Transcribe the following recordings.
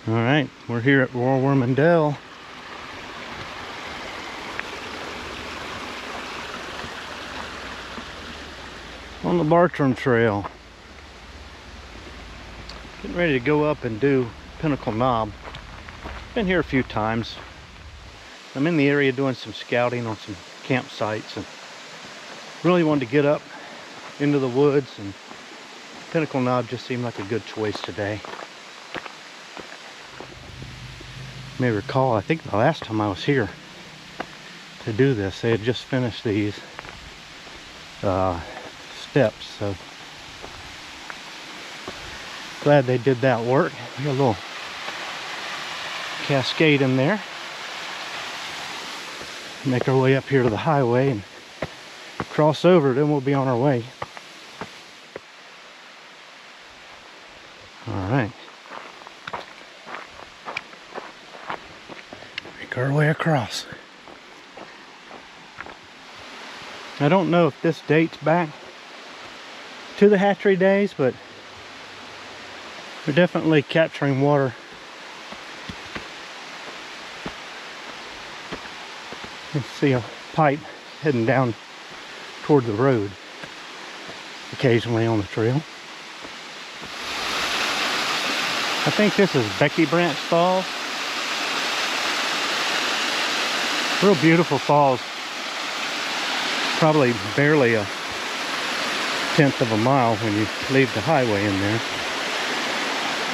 All right, we're here at Royal Warmondale. On the Bartram Trail. Getting ready to go up and do Pinnacle Knob. Been here a few times. I'm in the area doing some scouting on some campsites and really wanted to get up into the woods, and Pinnacle Knob just seemed like a good choice today. You may recall, I think the last time I was here to do this, they had just finished these steps, so glad they did that work. We got a little cascade in there. Make our way up here to the highway and cross over, then we'll be on our way. All right. Make our way across. I don't know if this dates back to the hatchery days, but we're definitely capturing water. You can see a pipe heading down toward the road occasionally on the trail. I think this is Becky Branch Falls. Real beautiful falls. Probably barely a tenth of a mile when you leave the highway in there.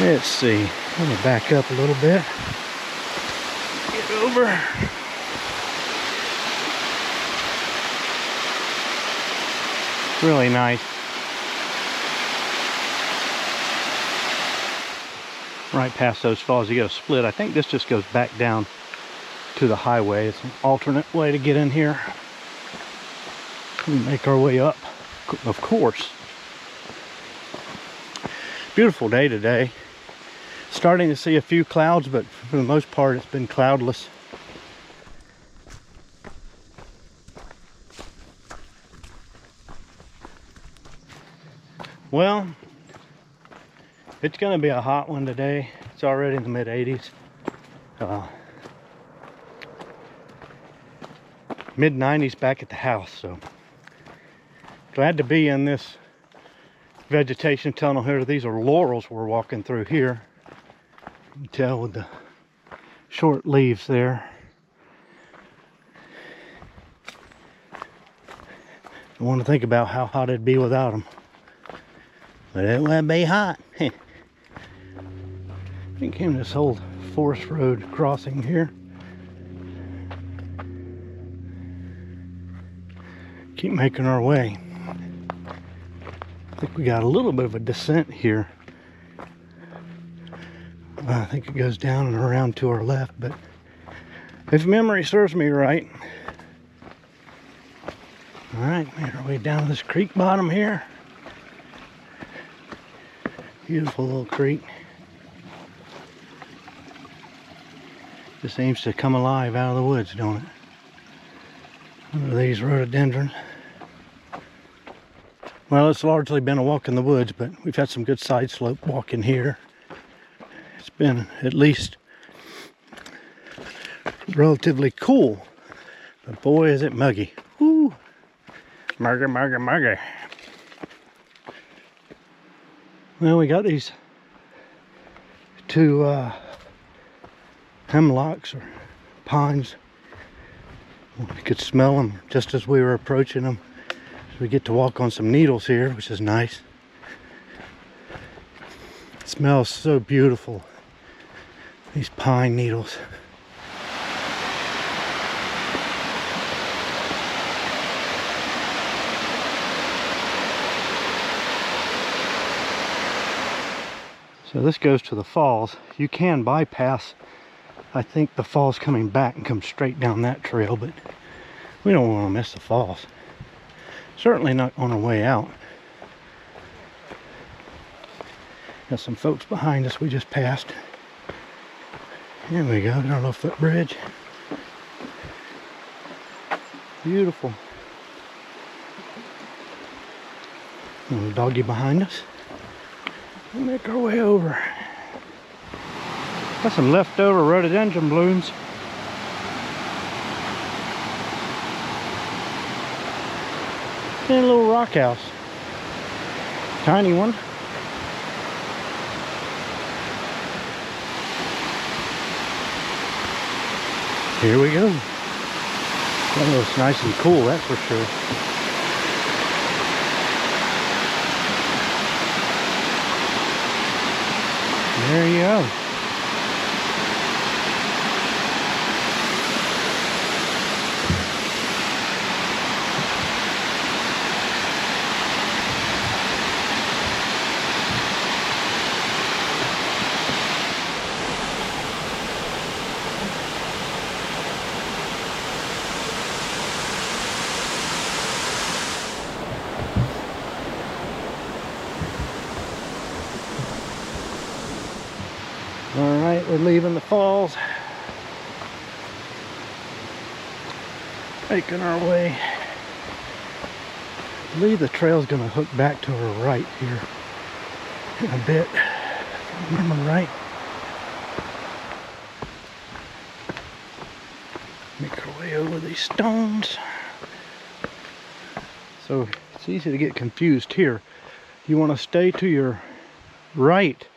Let's see. Let me back up a little bit. Get over. Really nice. Right past those falls, you get a split. I think this just goes back down to the highway. It's an alternate way to get in here. We make our way up, of course. Beautiful day today. Starting to see a few clouds, but for the most part it's been cloudless. Well, it's going to be a hot one today. It's already in the mid 80s. Mid 90s back at the house, so glad to be in this vegetation tunnel here. These are laurels we're walking through here. You can tell with the short leaves there. I want to think about how hot it'd be without them. But it would be hot. I came this whole forest road crossing here. Keep making our way. I think we got a little bit of a descent here. I think it goes down and around to our left, but if memory serves me right. All right, made our way down this creek bottom here. Beautiful little creek. Just seems to come alive out of the woods, don't it? What are these, rhododendron? Well, it's largely been a walk in the woods, but we've had some good side slope walking here. It's been at least relatively cool, but boy is it muggy. Woo! Muggy, muggy, muggy. Well, we got these two hemlocks or pines. We could smell them just as we were approaching them. So we get to walk on some needles here, which is nice. It smells so beautiful. These pine needles. So this goes to the falls. You can bypass, I think, the falls coming back and come straight down that trail, but we don't want to miss the falls. Certainly not on our way out. Got some folks behind us we just passed. Here we go, got our little footbridge. Beautiful. Little doggy behind us. We'll make our way over. Got some leftover rhododendron blooms. And a little rock house. Tiny one. Here we go. That looks nice and cool, that's for sure. There you go. Alright, we're leaving the falls. Making our way. I believe the trail's going to hook back to our right here in a bit. If I remember right. Make our way over these stones. So it's easy to get confused here. You want to stay to your right.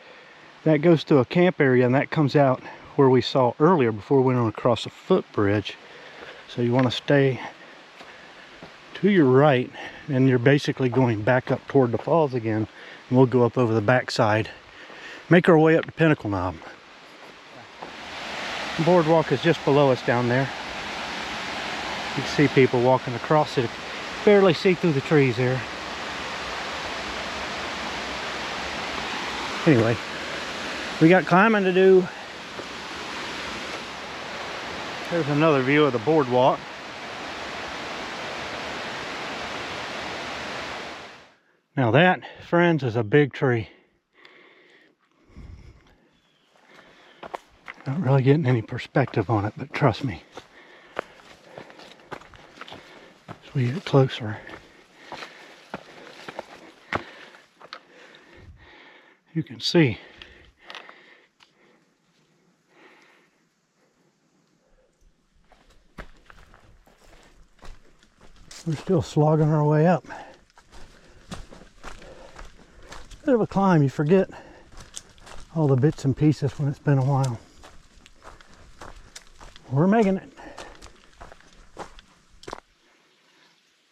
That goes to a camp area, and that comes out where we saw earlier before we went across a footbridge. So you want to stay to your right, and you're basically going back up toward the falls again. And we'll go up over the backside, make our way up to Pinnacle Knob. The boardwalk is just below us down there. You can see people walking across it. Barely see through the trees there. Anyway, we got climbing to do. There's another view of the boardwalk. Now that, friends, is a big tree. Not really getting any perspective on it, but trust me. As we get closer, you can see. We're still slogging our way up. Bit of a climb, you forget all the bits and pieces when it's been a while. We're making it.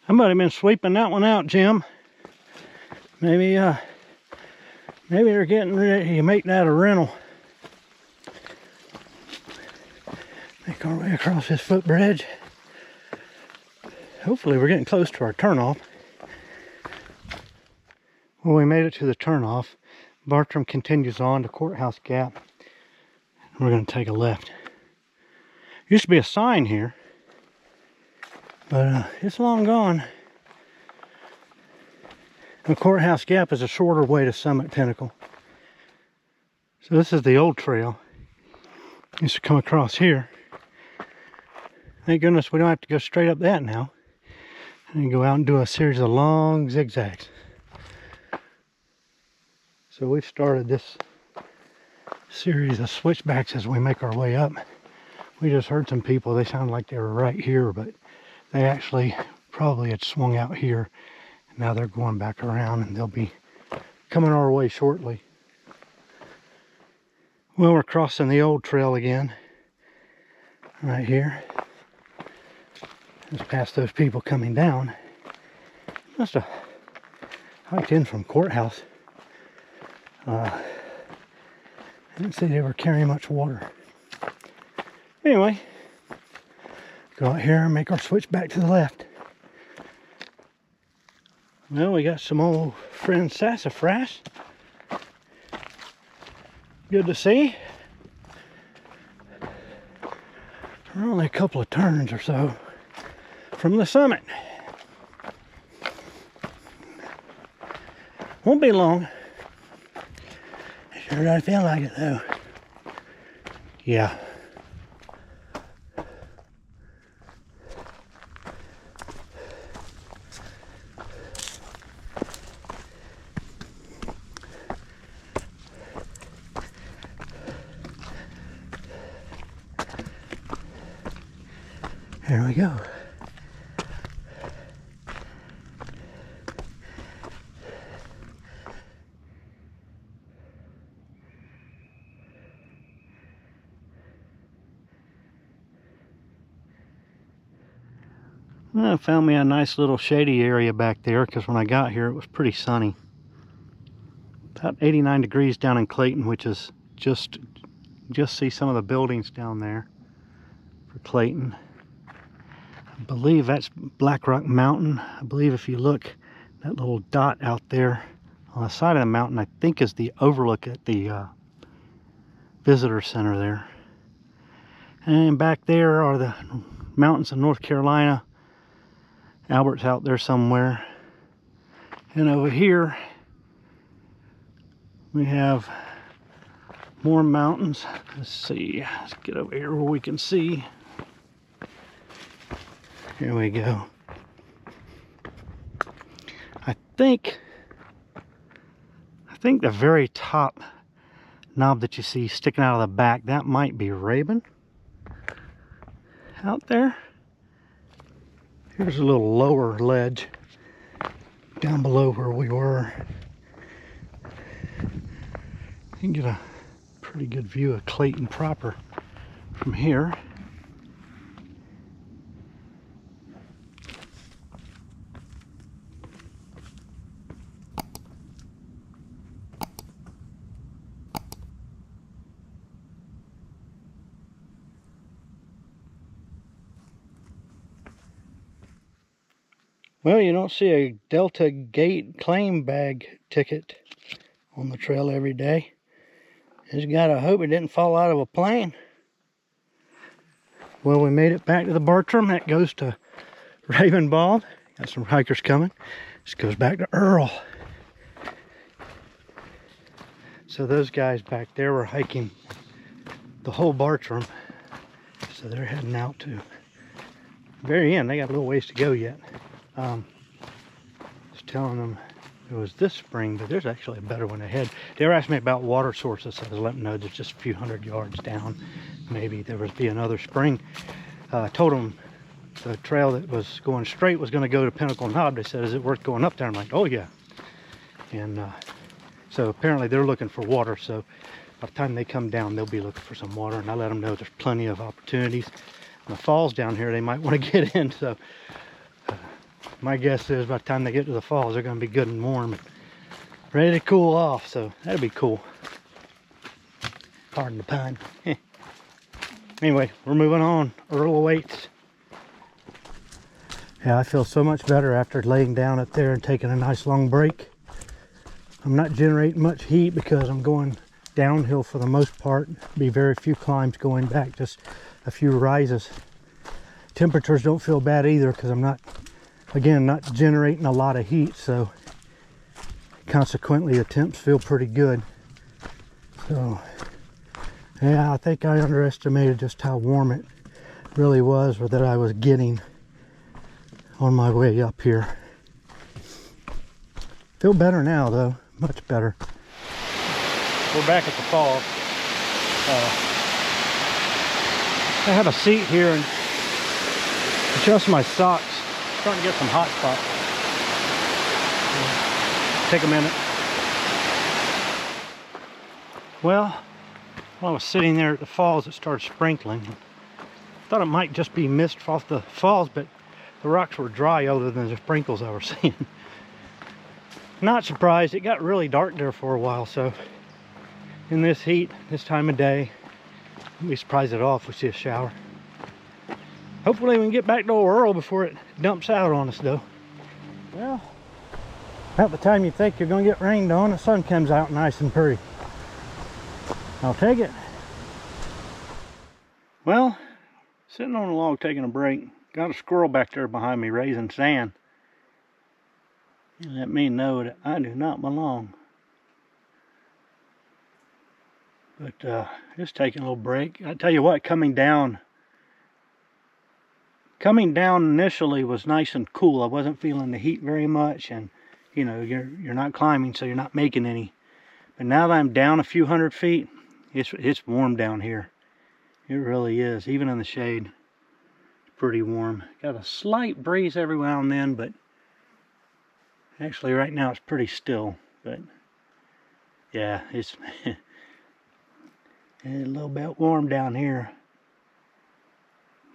Somebody been sweeping that one out, Jim. Maybe they're getting ready to make that a rental. Make our way across this footbridge. Hopefully we're getting close to our turnoff. Well, we made it to the turnoff. Bartram continues on to Courthouse Gap. We're going to take a left. Used to be a sign here, but it's long gone. The Courthouse Gap is a shorter way to Summit Pinnacle. So this is the old trail. Used to come across here. Thank goodness we don't have to go straight up that now. And go out and do a series of long zigzags. So we've started this series of switchbacks as we make our way up. We just heard some people, they sounded like they were right here, but they actually probably had swung out here. And now they're going back around, and they'll be coming our way shortly. Well, we're crossing the old trail again, right here. Just past those people coming down. Must have hiked in from Courthouse. I didn't see they were carrying much water. Anyway, go out here and make our switch back to the left. Well, we got some old friend sassafras. Good to see. We're only a couple of turns or so from the summit. Won't be long. Sure does feel like it though. Yeah. Here we go. I found me a nice little shady area back there because when I got here it was pretty sunny. About 89 degrees down in Clayton, which is just see some of the buildings down there for Clayton. I believe that's Black Rock Mountain. I believe if you look, that little dot out there on the side of the mountain, I think is the overlook at the visitor center there. And back there are the mountains of North Carolina. Albert's out there somewhere. And over here we have more mountains. Let's see, let's get over here where we can see. Here we go. I think the very top knob that you see sticking out of the back, that might be Raven out there. Here's a little lower ledge down below where we were. You can get a pretty good view of Clayton proper from here. Well, you don't see a Delta Gate claim bag ticket on the trail every day. Just gotta hope it didn't fall out of a plane. Well, we made it back to the Bartram. That goes to Ravenbald. Got some hikers coming. This goes back to Earl. So those guys back there were hiking the whole Bartram. So they're heading out to the very end. They got a little ways to go yet. Just telling them it was this spring, but there's actually a better one ahead. They were asking me about water sources, so I was letting them know there's just a few hundred yards down. Maybe there would be another spring. I told them the trail that was going straight was going to go to Pinnacle Knob. They said, is it worth going up there? I'm like, oh yeah. And so apparently they're looking for water, so by the time they come down, they'll be looking for some water, and I let them know there's plenty of opportunities. And the falls down here, they might want to get in, so my guess is by the time they get to the falls, they're going to be good and warm and ready to cool off, so that'd be cool. Pardon the pun. Anyway, we're moving on. Earl awaits. Yeah, I feel so much better after laying down up there and taking a nice long break. I'm not generating much heat because I'm going downhill for the most part. Be very few climbs going back, just a few rises. Temperatures don't feel bad either because I'm not, again, not generating a lot of heat, so consequently the temps feel pretty good. So yeah, I think I underestimated just how warm it really was, or that I was getting on my way up here. Feel better now though, much better. We're back at the falls. I have a seat here and adjust my socks. Starting to get some hot spots. Take a minute. Well, while I was sitting there at the falls, it started sprinkling. Thought it might just be mist off the falls, but the rocks were dry other than the sprinkles I was seeing. Not surprised. It got really dark there for a while, so in this heat, this time of day, I'll be surprised at all if we see a shower. Hopefully we can get back to old Earl before it dumps out on us though. Well, about the time you think you're going to get rained on, the sun comes out nice and pretty. I'll take it. Well, sitting on a log taking a break. Got a squirrel back there behind me raising sand. You let me know that I do not belong. But just taking a little break. I tell you what, coming down initially was nice and cool. I wasn't feeling the heat very much, and you know, you're not climbing, so you're not making any. But now that I'm down a few hundred feet, it's warm down here. It really is, even in the shade. pretty warm. Got a slight breeze every now and then, but actually right now it's pretty still. But yeah, it's a little bit warm down here.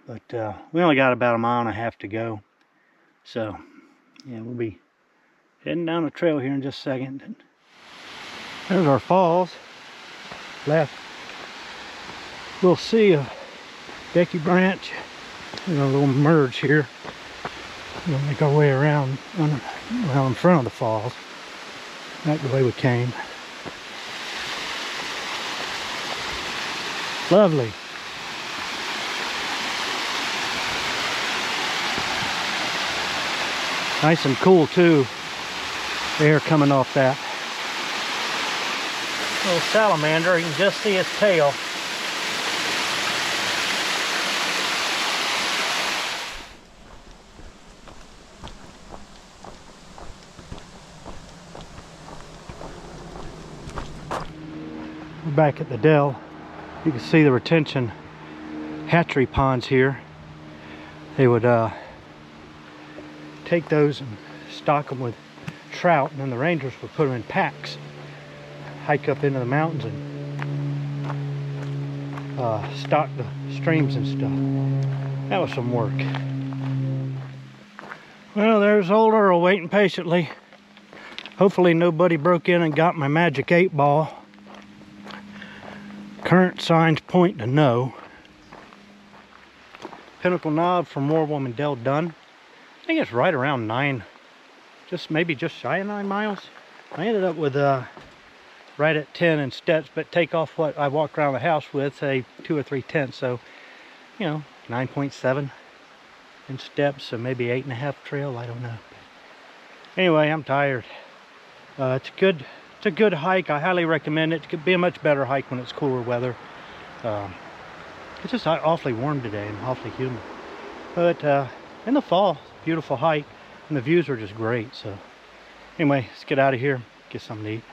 But we only got about 1.5 miles to go. So yeah, we'll be heading down the trail here in just a second. There's our falls. Left we'll see a Becky branch and a little merge here. We'll make our way around in front of the falls. That's the way we came. Lovely. Nice and cool too. The air coming off that. Little salamander, you can just see its tail. We're back at the dell. You can see the retention hatchery ponds here. They would take those and stock them with trout, and then the rangers would put them in packs, hike up into the mountains and stock the streams and stuff. That was some work. Well, there's old Earl waiting patiently. Hopefully nobody broke in and got my magic 8-ball. Current signs point to no. Pinnacle Knob from War Woman Dell done. I think it's right around 9, maybe just shy of 9 miles. I ended up with right at 10 in steps, but take off what I walked around the house with, say 2 or 3 tenths. So, you know, 9.7 in steps, so maybe 8.5 trail. I don't know. Anyway, I'm tired. It's a good hike. I highly recommend it. It could be a much better hike when it's cooler weather. It's just awfully warm today and awfully humid. But in the fall, beautiful hike, and the views are just great. So anyway, let's get out of here, get something to eat.